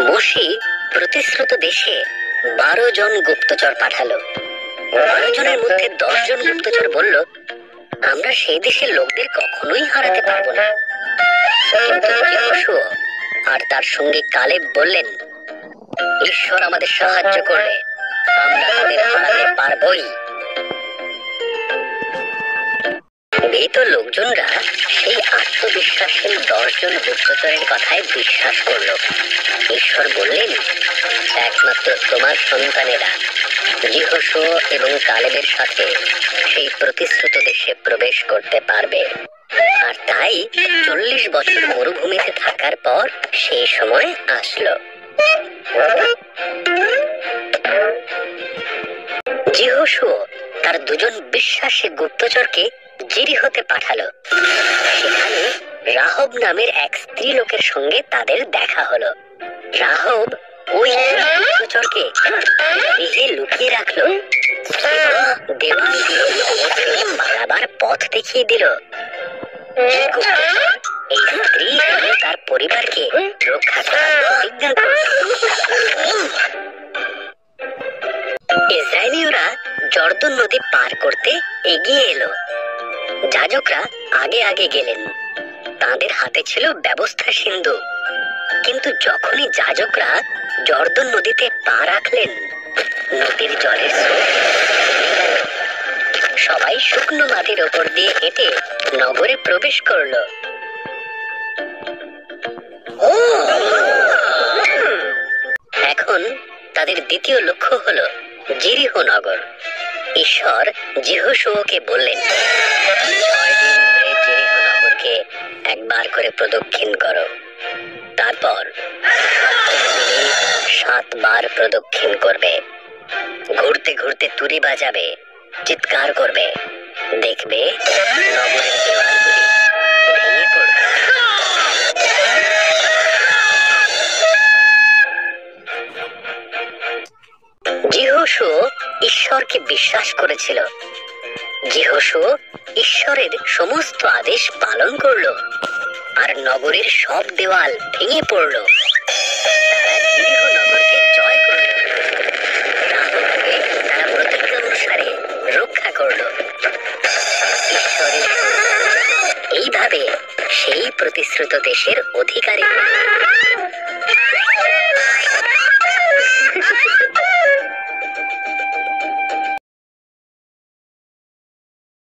মোশি প্রতিশ্রুত দেশে 12 জন গুপ্তচর পাঠালো। 12 জনের মধ্যে 10 জন গুপ্তচর বলল, আমরা সেই দেশের লোকদের কখনোই হারাতে পারবো না। কিন্তু যহোশুয়া আর তার সঙ্গে কালেব বললেন, ঈশ্বর আমাদের সাহায্য করলে আমরা তাদের হারাতে পারবই। ভীত লোকজনরা সেই আত্মবিশ্বাসী 10 জন গুপ্তচরের কথায় বিশ্বাস করল। ঈশ্বর বললেন, একমাত্র তোমার সন্তানেরা যহোশুয়া এবং কালেবের সাথে সেই প্রতিশ্রুত দেশে প্রবেশ করতে পারবে। আর তাই 40 বছর মরুভূমিতে থাকার পর সেই সময় আসলো। যহোশুয়া তার 2 জন বিশ্বাসী গুপ্তচরকে জিরিহোতে পাঠালো। সেখানে রাহব নামের এক স্ত্রী লোকের সঙ্গে তাদের দেখা হলো। রাহব ওই গুপ্তচরকে গৃহে লুকিয়ে রাখলো, দেওয়াল দিয়ে পালাবার পথ দেখিয়ে দিল। এই স্ত্রী এবং তার পরিবারকে রক্ষা করার প্রতিজ্ঞা করল। ইসরায়েলীয়রা জর্দন নদী পার করতে এগিয়ে এলো। যাজকরা আগে আগে গেলেন, তাদের হাতে ছিল ব্যবস্থা সিন্ধু। কিন্তু যখনই যাজকরা জর্দন নদীতে পা রাখলেন, নদীর জলের স্রোত সবাই শুকনো মাটির ওপর দিয়ে হেঁটে নগরে প্রবেশ করলো। এখন তাদের দ্বিতীয় লক্ষ্য হলো জিরিহো নগর। ঈশ্বর যহোশুয়াকে বললেন, 6 দিন ধরে জিরিহো নগরকে একবার করে প্রদক্ষিণ করো। তারপর 7 বার প্রদক্ষিণ করবে। ঘুরতে ঘুরতে তুরি বাজাবে, চিৎকার করবে, দেখবে নগরের দেওয়ালগুলি ভেঙে পড়বে। যহোশুয়া ঈশ্বরকে বিশ্বাস করেছিল। যহোশুয়া ঈশ্বরের সমস্ত আদেশ পালন করলো আর নগরের সব দেওয়াল ভেঙে পড়লো। তারা জিরিহো নগরকে জয় করল। রাহবকে তারা প্রতিজ্ঞা অনুসারে রক্ষা করলো। ঈশ্বরের এইভাবে সেই প্রতিশ্রুত দেশের অধিকারী হল।